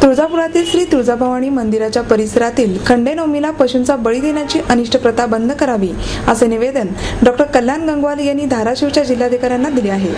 तुळजापुरातील श्री तुळजाभवानी मंदिराच्या परिसरातील खंडेनवमीला पशूंचा बळी देण्याची अनिष्ट प्रथा बंद करावी असे निवेदन डॉक्टर कल्याण गंगवाल यांनी धाराशिवच्या जिल्हाधिकाऱ्यांना दिले आहे।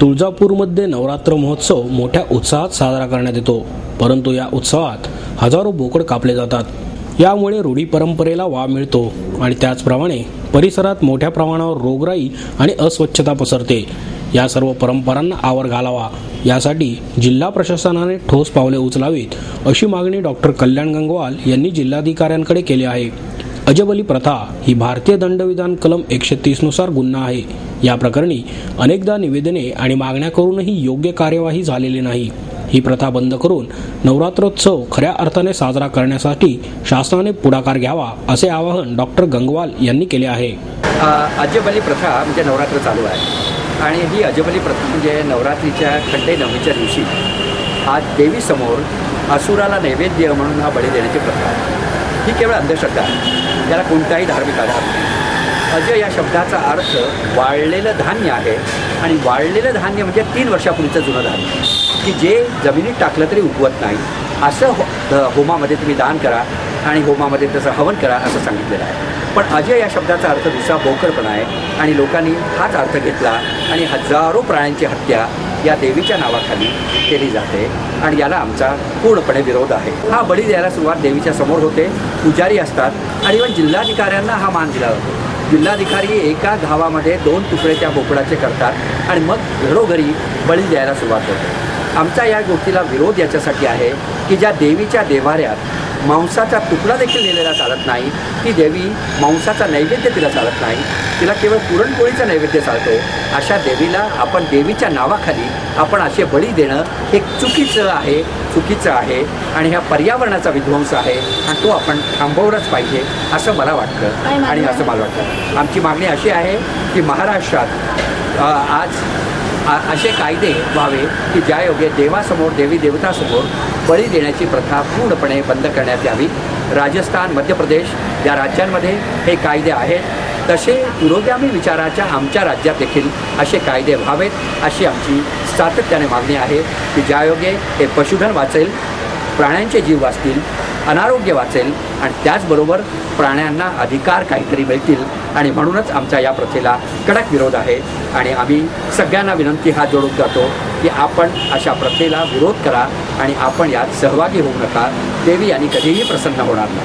तुळजापूरमध्ये नवरात्र महोत्सव मोठ्या उत्साहात साजरा करण्यात येतो, परंतु या उत्सवात हजारो बोकड कापले जातात। यामुळे रूढी परंपरेला वाव मिळतो आणि त्याचप्रमाणे परिसरात मोठ्या प्रमाणावर रोगराई आणि अस्वच्छता पसरते। या सर्व परंपरांना आवर घालावा यासाठी जिल्हा प्रशासनाने ठोस पावले उचलावीत अशी मागणी डॉक्टर कल्याण गंगवाल यांनी जिल्हाधिकाऱ्यांकडे केली आहे। अजबली प्रथा ही भारतीय दंडविधान कलम 130 नुसार गुन्हा आहे। या प्रकरणी अनेकदा निवेदने आणि मागण्या करूनही योग्य कार्यवाही झालेली नाही। ही प्रथा बंद करून नवरात्रोत्सव खऱ्या अर्थाने साजरा करण्यासाठी शासनाने पुढाकार घ्यावा असे आवाहन डॉक्टर गंगवाल यांनी केले आहे। अजबली प्रथा म्हणजे नवरात्र चालू आहे आणि ही अजबली प्रथा म्हणजे नवरात्रीच्या खंडेनवमीच्या दिवशी आज देवीसमोर असुराला नैवेद्य म्हणून हा बळी देण्याची प्रथा आहे। ही केवळ अंधश्रद्धा आहे, ज्याला कोणताही धार्मिक आधार नाही। अज या शब्दाचा अर्थ वाळलेलं धान्य आहे आणि वाळलेलं धान्य म्हणजे 3 वर्षापूर्वीचं जुनं धान्य की जे जमिनीत टाकलं तरी उगवत नाही। असं होमामध्ये तुम्ही दान करा आणि होमामध्ये त्याचं हवन करा असं सांगितलेलं आहे। पण अजय या शब्दाचा अर्थ दुसरा बोकडपणा आहे आणि लोकांनी हाच अर्थ घेतला आणि हजारो प्राण्यांची हत्या या देवीच्या नावाखाली केली जाते आणि याला आमचा पूर्णपणे विरोध आहे। हा बळी द्यायला सुरुवात देवीच्या समोर होते, पुजारी असतात आणि इव्हन जिल्हाधिकाऱ्यांना हा मान दिला जातो। जिल्हाधिकारी एका गावामध्ये 2 तुकडे त्या बोकडाचे करतात आणि मग घरोघरी बळी द्यायला सुरुवात होते। आमचा या गोष्टीला विरोध याच्यासाठी आहे की ज्या देवीच्या देवाऱ्यात मांसाचा तुकडा देखील नेलेला चालत नाही, ती देवी मांसाचा नैवेद्य तिला चालत नाही, तिला केवळ पुरणपोळीचा नैवेद्य चालतो। अशा देवीला आपण देवीच्या नावाखाली आपण असे बळी देणं हे चुकीचं आहे आणि ह्या पर्यावरणाचा विध्वंस आहे आणि तो आपण थांबवणंच पाहिजे असं मला वाटतं। आणि असं मला वाटतं आमची मागणी अशी आहे की महाराष्ट्रात आज असे कायदे व्हावे की ज्यायोगे देवासमोर देवी देवतासमोर बळी देण्याची प्रथा पूर्णपणे बंद करण्यात यावी। राजस्थान, मध्य प्रदेश या राज्यांमध्ये हे कायदे आहेत, तसे पुरोगामी विचाराच्या आमच्या राज्यात देखील असे कायदे व्हावेत अशी आमची सातत्याने मागणी आहे की ज्यायोगे हे पशुधन वाचेल, प्राण्यांचे जीव वाचतील, अनारोग्य वाचेल आणि त्याचबरोबर प्राण्यांना अधिकार काहीतरी मिळतील। आणि म्हणूनच आमचा या प्रथेला कडक विरोध आहे आणि आम्ही सगळ्यांना विनंती हात जोडून जातो की आपण अशा प्रथेला विरोध करा आणि आपण यात सहभागी होऊ नका। देवी यांनी कधीही प्रसन्न होणार नाही।